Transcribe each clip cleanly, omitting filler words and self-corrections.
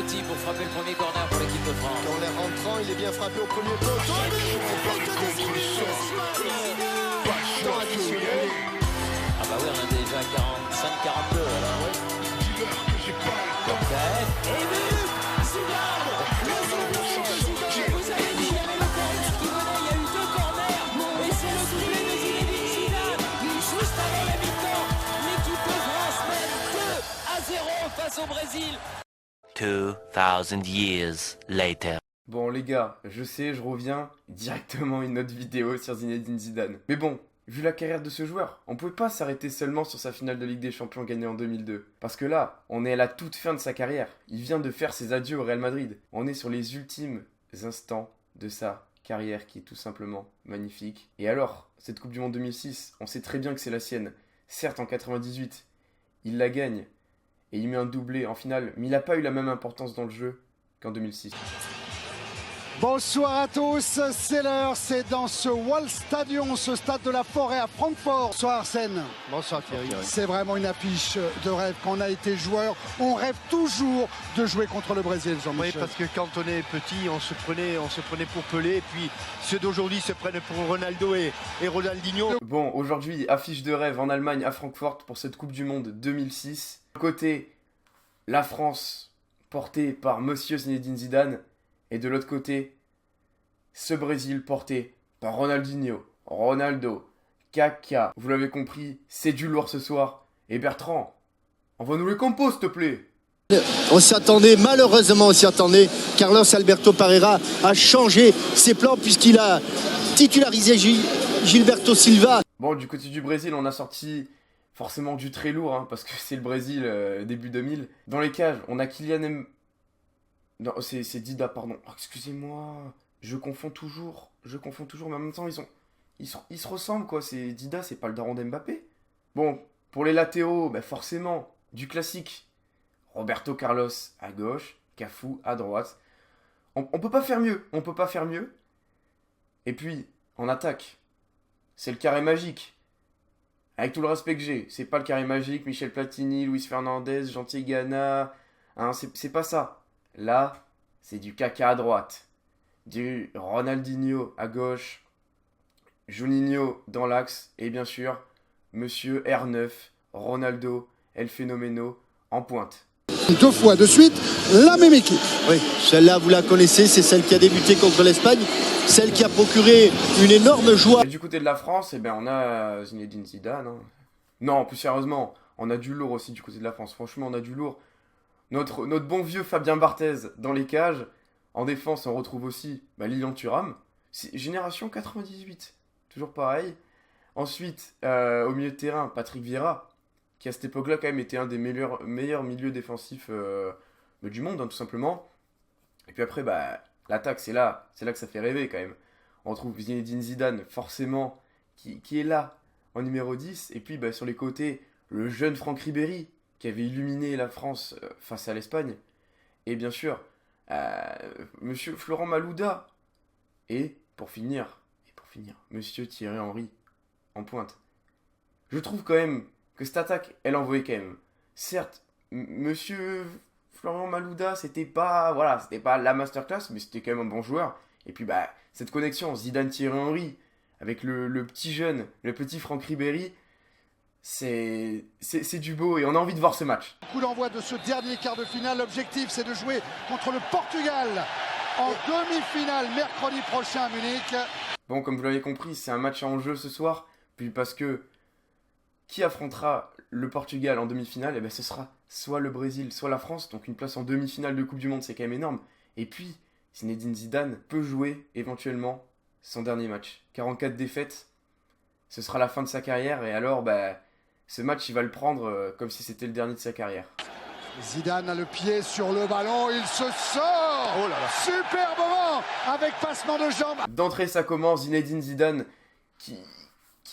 Petit pour frapper le premier corner pour l'équipe de France. Dans l'air rentrant, il est bien frappé au premier poteau. Ah bah oui, on a déjà 45-42 alors. Et but Zidane. Vous avez dit, il y avait le corner qui venait, il y a eu 2 corners. Et c'est le doublé de Zinedine Zidane. Juste avant la mi-temps, l'équipe de France mène 2-0 face au Brésil. 2000 years later. Bon les gars, je sais, je reviens directement une autre vidéo sur Zinedine Zidane. Mais bon, vu la carrière de ce joueur, on pouvait pas s'arrêter seulement sur sa finale de Ligue des Champions gagnée en 2002. Parce que là, on est à la toute fin de sa carrière. Il vient de faire ses adieux au Real Madrid. On est sur les ultimes instants de sa carrière qui est tout simplement magnifique. Et alors, cette Coupe du Monde 2006, on sait très bien que c'est la sienne. Certes, en 98, il la gagne et il met un doublé en finale, mais il n'a pas eu la même importance dans le jeu qu'en 2006. Bonsoir à tous, c'est l'heure, c'est dans ce Waldstadion, ce stade de la Forêt à Francfort. Bonsoir Arsène. Bonsoir Thierry. C'est vraiment une affiche de rêve. Quand on a été joueur, on rêve toujours de jouer contre le Brésil, Jean-Michel. Oui, parce que quand on est petit, on se prenait pour Pelé, et puis ceux d'aujourd'hui se prennent pour Ronaldo et Ronaldinho. Bon, aujourd'hui, affiche de rêve en Allemagne à Francfort pour cette Coupe du Monde 2006. Côté, la France portée par Monsieur Zinedine Zidane. Et de l'autre côté, ce Brésil porté par Ronaldinho, Ronaldo, Kaka. Vous l'avez compris, c'est du lourd ce soir. Et Bertrand, envoie-nous les compos, s'il te plaît. On s'y attendait, malheureusement on s'y attendait. Carlos Alberto Parreira a changé ses plans puisqu'il a titularisé Gilberto Silva. Bon, du côté du Brésil, on a sorti forcément du très lourd, hein, parce que c'est le Brésil début 2000. Dans les cages, on a Kylian Non, c'est Dida, pardon. Oh, excusez-moi, je confonds toujours, mais en même temps, ils se ressemblent, quoi. C'est Dida, c'est pas le daron d'Mbappé. Bon, pour les latéraux, bah forcément, du classique. Roberto Carlos à gauche, Cafu à droite. On peut pas faire mieux, Et puis, en attaque, c'est le carré magique. Avec tout le respect que j'ai, c'est pas le carré magique, Michel Platini, Luis Fernandez, Gentil Gana, hein, c'est pas ça. Là, c'est du Kaka à droite, du Ronaldinho à gauche, Juninho dans l'axe, et bien sûr, Monsieur R9, Ronaldo, El Fenomeno, en pointe. 2 fois de suite, la même équipe. Oui, celle-là vous la connaissez, c'est celle qui a débuté contre l'Espagne, celle qui a procuré une énorme joie. Et du côté de la France, eh ben, on a Zinedine Zidane. Hein. Non, plus sérieusement, on a du lourd aussi du côté de la France. Franchement, on a du lourd. Notre bon vieux Fabien Barthez dans les cages. En défense, on retrouve aussi Lilian Thuram. C'est génération 98. Toujours pareil. Ensuite, au milieu de terrain, Patrick Vieira, qui à cette époque-là quand même était un des meilleurs milieux défensifs du monde, hein, tout simplement. Et puis après, l'attaque, c'est là que ça fait rêver quand même. On retrouve Zinedine Zidane, forcément, qui est là en numéro 10. Et puis sur les côtés, le jeune Franck Ribéry, qui avait illuminé la France face à l'Espagne. Et bien sûr, Monsieur Florent Malouda. Et pour finir, Monsieur Thierry Henry en pointe. Je trouve quand même que cette attaque, elle envoyait quand même. Certes, Monsieur Florent Malouda, c'était pas la masterclass, mais c'était quand même un bon joueur. Et puis cette connexion Zidane-Thierry Henry avec le petit jeune, le petit Franck Ribéry, c'est du beau et on a envie de voir ce match. Coup d'envoi de ce dernier quart de finale. L'objectif, c'est de jouer contre le Portugal en demi-finale mercredi prochain à Munich. Bon, comme vous l'avez compris, c'est un match en jeu ce soir. Puis parce que qui affrontera le Portugal en demi-finale, eh ben ce sera soit le Brésil, soit la France. Donc une place en demi-finale de Coupe du Monde, c'est quand même énorme. Et puis, Zinedine Zidane peut jouer éventuellement son dernier match. 44 défaites, ce sera la fin de sa carrière. Et alors, ce match, il va le prendre comme si c'était le dernier de sa carrière. Zidane a le pied sur le ballon, il se sort. Oh là là. Super moment avec passement de jambes. D'entrée, ça commence, Zinedine Zidane qui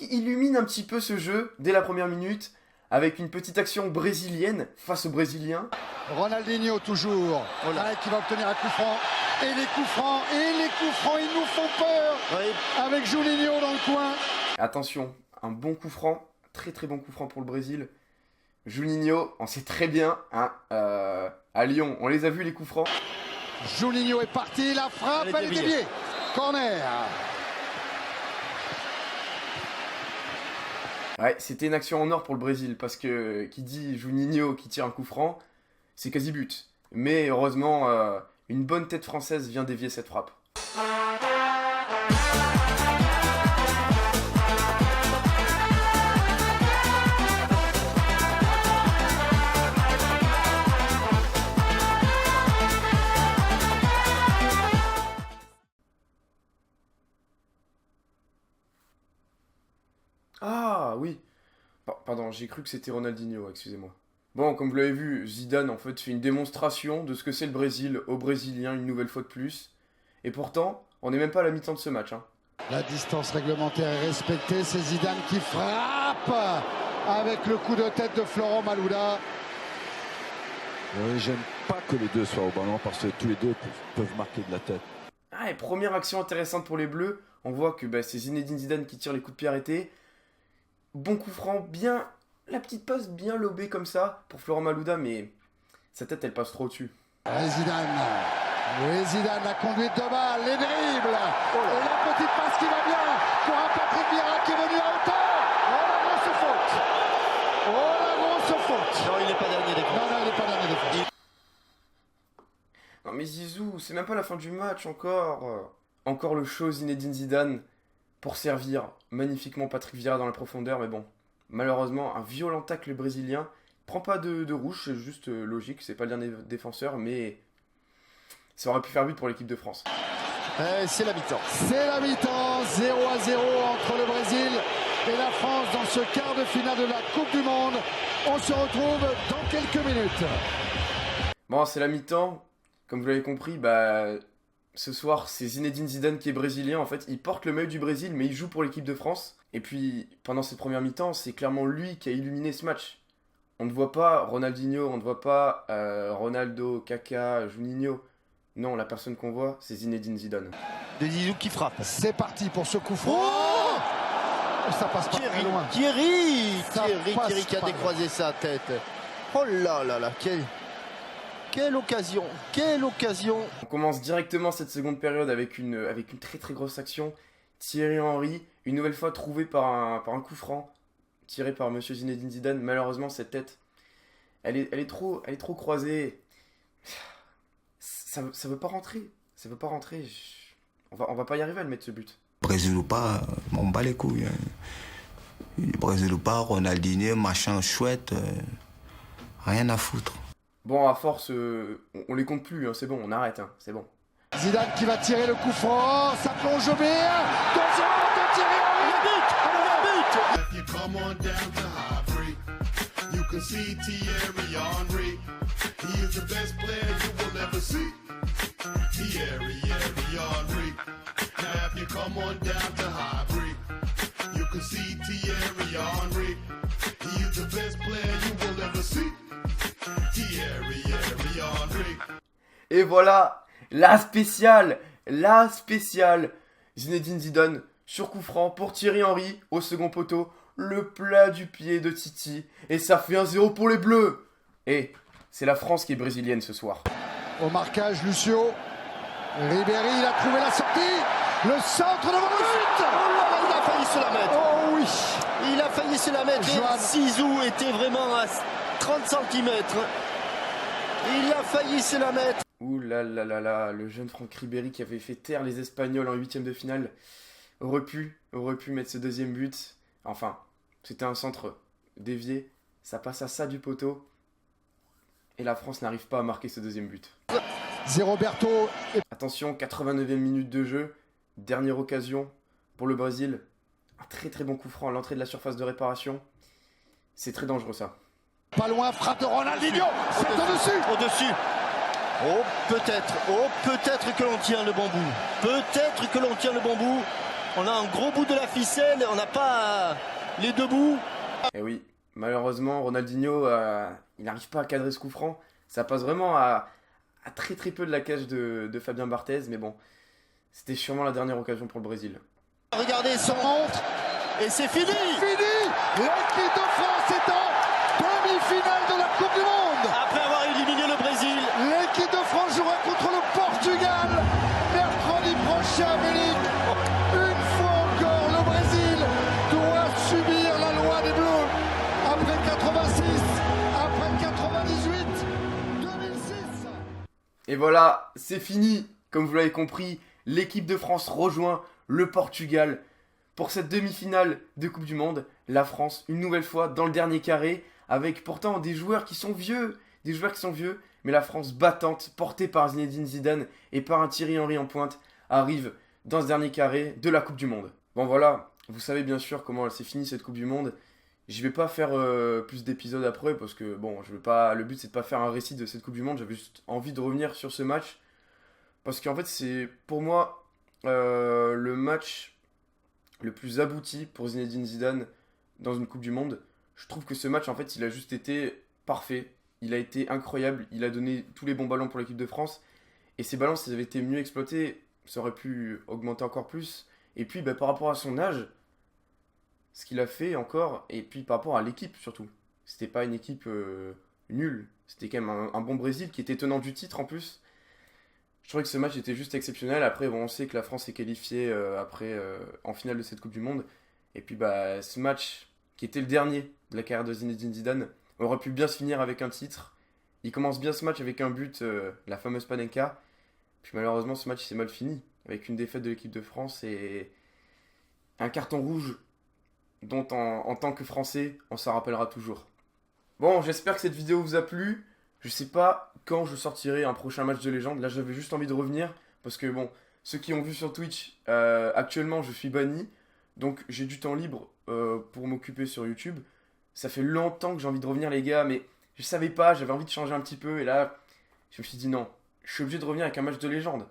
illumine un petit peu ce jeu dès la première minute avec une petite action brésilienne face aux Brésiliens. Ronaldinho toujours, qui va obtenir un coup franc. Et les coups francs, ils nous font peur. Oui. Avec Juninho dans le coin. Attention, un bon coup franc, très très bon coup franc pour le Brésil. Juninho, on sait très bien, à À Lyon, on les a vus les coups francs. Juninho est parti, la frappe, elle est déviée. Corner. Ouais, c'était une action en or pour le Brésil, parce que qui dit Juninho qui tire un coup franc, c'est quasi but. Mais heureusement, une bonne tête française vient dévier cette frappe. Ah oui, pardon, j'ai cru que c'était Ronaldinho, excusez-moi. Bon, comme vous l'avez vu, Zidane en fait fait une démonstration de ce que c'est le Brésil aux Brésiliens une nouvelle fois de plus. Et pourtant, on n'est même pas à la mi-temps de ce match. Hein. La distance réglementaire est respectée, c'est Zidane qui frappe avec le coup de tête de Florent Malouda. Oui, j'aime pas que les deux soient au ballon parce que tous les deux peuvent marquer de la tête. Ah, et première action intéressante pour les Bleus, on voit que c'est Zinedine Zidane qui tire les coups de pied arrêtés. Bon coup franc, bien, la petite passe bien lobée comme ça pour Florent Malouda, mais sa tête elle passe trop au-dessus. Zidane, la conduite de balle, les dribbles, et la petite passe qui va bien pour un Patrick Vieira qui est venu à hauteur. Oh la grosse faute. Oh la grosse faute. Non, il n'est pas dernier défense. Non, il n'est pas dernier défense. Non mais Zizou, c'est même pas la fin du match encore. Encore le show Zinedine Zidane pour servir magnifiquement Patrick Vieira dans la profondeur, mais bon, malheureusement, un violent tacle brésilien. Prend pas de rouge, c'est juste logique, c'est pas le dernier défenseur, mais ça aurait pu faire but pour l'équipe de France. C'est la mi-temps. C'est la mi-temps, 0-0 entre le Brésil et la France dans ce quart de finale de la Coupe du Monde. On se retrouve dans quelques minutes. Bon, c'est la mi-temps. Comme vous l'avez compris, ce soir, c'est Zinedine Zidane qui est brésilien. En fait, il porte le maillot du Brésil, mais il joue pour l'équipe de France. Et puis, pendant cette première mi-temps, c'est clairement lui qui a illuminé ce match. On ne voit pas Ronaldinho, on ne voit pas Ronaldo, Kaka, Juninho. Non, la personne qu'on voit, c'est Zinedine Zidane. De Zizou qui frappe. C'est parti pour ce coup franc. Oh, ça passe pas très loin. Thierry passe qui a pas décroisé sa tête. Oh là là là, quelle occasion, quelle occasion. On commence directement cette seconde période avec une très très grosse action. Thierry Henry, une nouvelle fois trouvé par un coup franc, tiré par Monsieur Zinedine Zidane. Malheureusement, cette tête, elle est trop croisée. Ça veut pas rentrer. Ça veut pas rentrer. On va pas y arriver à le mettre ce but. Brésil ou pas, on bat les couilles. Brésil ou pas, Ronaldinho, machin chouette, rien à foutre. Bon, à force, on les compte plus, hein, c'est bon, on arrête, hein, c'est bon. Zidane qui va tirer le coup franc, ça plonge au biais. Attention de Thierry Henry. Le but, You come on down to Highbury. You can see Thierry Henry. He is the best player you will ever see. Thierry Henry. Now if you come on down to Highbury, you can see Thierry Henry. He is the best player you will ever see. Thierry Henry. Et voilà, la spéciale. Zinedine Zidane sur coup franc pour Thierry Henry au second poteau. Le plat du pied de Titi. Et ça fait 1-0 pour les Bleus. Et c'est la France qui est brésilienne ce soir. Au marquage, Lucio. Ribéry, il a trouvé la sortie. Le centre devant le but. Oh là là, il a failli se la mettre. Oh oui. Il a failli se la mettre. Johan. Zizou était vraiment à 30 cm. Il a failli se la mettre. Ouh là là là là, le jeune Franck Ribéry qui avait fait taire les Espagnols en 8ème de finale aurait pu mettre ce deuxième but. Enfin, c'était un centre dévié, ça passe à ça du poteau. Et la France n'arrive pas à marquer ce deuxième but. Zé Roberto. Attention, 89e minute de jeu, dernière occasion pour le Brésil. Un très très bon coup franc à l'entrée de la surface de réparation. C'est très dangereux ça. Pas loin, frappe de Ronaldinho. C'est au-dessus. Au-dessus. Oh, peut-être que l'on tient le bon bout. Peut-être que l'on tient le bon bout. On a un gros bout de la ficelle, on n'a pas les deux bouts. Et oui, malheureusement, Ronaldinho, il n'arrive pas à cadrer ce coup franc. Ça passe vraiment à très très peu de la cage de Fabien Barthez. Mais bon, c'était sûrement la dernière occasion pour le Brésil. Regardez son montre. Et c'est fini. Fini. L'équipe de France est en demi-finale de la Coupe du Monde. Après avoir éliminé le Brésil, voilà, c'est fini. Comme vous l'avez compris, l'équipe de France rejoint le Portugal pour cette demi-finale de Coupe du Monde. La France, une nouvelle fois, dans le dernier carré, avec pourtant des joueurs qui sont vieux. Mais la France battante, portée par Zinedine Zidane et par un Thierry Henry en pointe, arrive dans ce dernier carré de la Coupe du Monde. Bon voilà, vous savez bien sûr comment elle s'est finie cette Coupe du Monde. Je vais pas faire plus d'épisodes après parce que bon, je veux pas. Le but c'est de pas faire un récit de cette Coupe du Monde. J'avais juste envie de revenir sur ce match parce qu'en fait c'est pour moi le match le plus abouti pour Zinedine Zidane dans une Coupe du Monde. Je trouve que ce match en fait il a juste été parfait. Il a été incroyable. Il a donné tous les bons ballons pour l'équipe de France et ces ballons s'ils avaient été mieux exploités, ça aurait pu augmenter encore plus. Et puis par rapport à son âge, ce qu'il a fait encore, et puis par rapport à l'équipe surtout. C'était pas une équipe nulle, c'était quand même un bon Brésil qui était tenant du titre en plus. Je trouvais que ce match était juste exceptionnel. Après, bon, on sait que la France est qualifiée en finale de cette Coupe du Monde. Et puis ce match, qui était le dernier de la carrière de Zinedine Zidane, aurait pu bien se finir avec un titre. Il commence bien ce match avec un but, la fameuse Panenka. Puis malheureusement, ce match s'est mal fini, avec une défaite de l'équipe de France et un carton rouge dont en tant que Français, on s'en rappellera toujours. Bon, j'espère que cette vidéo vous a plu. Je sais pas quand je sortirai un prochain match de légende. Là, j'avais juste envie de revenir parce que bon, ceux qui ont vu sur Twitch, actuellement, je suis banni. Donc, j'ai du temps libre pour m'occuper sur YouTube. Ça fait longtemps que j'ai envie de revenir, les gars, mais je savais pas, j'avais envie de changer un petit peu. Et là, je me suis dit non, je suis obligé de revenir avec un match de légende.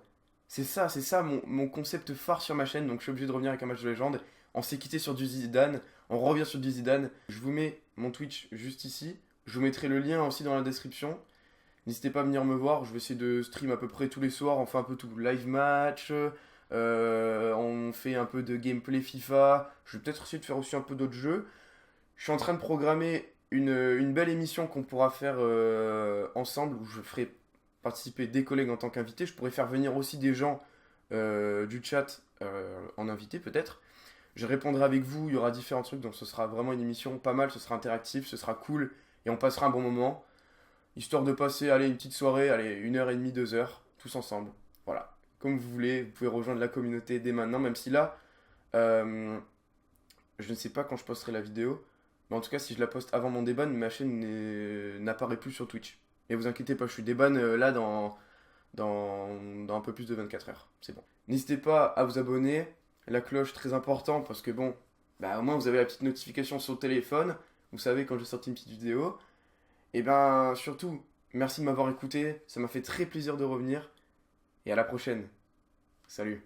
C'est ça mon concept phare sur ma chaîne. Donc, je suis obligé de revenir avec un match de légende. On s'est quitté sur du Zidane, on revient sur du Zidane. Je vous mets mon Twitch juste ici. Je vous mettrai le lien aussi dans la description. N'hésitez pas à venir me voir, je vais essayer de stream à peu près tous les soirs. On fait un peu tout, live match, on fait un peu de gameplay FIFA. Je vais peut-être essayer de faire aussi un peu d'autres jeux. Je suis en train de programmer une belle émission qu'on pourra faire ensemble, où je ferai participer des collègues en tant qu'invité. Je pourrais faire venir aussi des gens du chat en invité peut-être. Je répondrai avec vous, il y aura différents trucs, donc ce sera vraiment une émission pas mal, ce sera interactif, ce sera cool, et on passera un bon moment, histoire de passer, allez, une petite soirée, allez, 1h30, 2h, tous ensemble, voilà, comme vous voulez, vous pouvez rejoindre la communauté dès maintenant, même si là, je ne sais pas quand je posterai la vidéo, mais en tout cas, si je la poste avant mon déban, ma chaîne n'apparaît plus sur Twitch, et vous inquiétez pas, je suis déban là dans un peu plus de 24 heures, c'est bon. N'hésitez pas à vous abonner, la cloche très important parce que bon, au moins vous avez la petite notification sur le téléphone, vous savez quand j'ai sorti une petite vidéo. Et surtout, merci de m'avoir écouté, ça m'a fait très plaisir de revenir, et à la prochaine. Salut.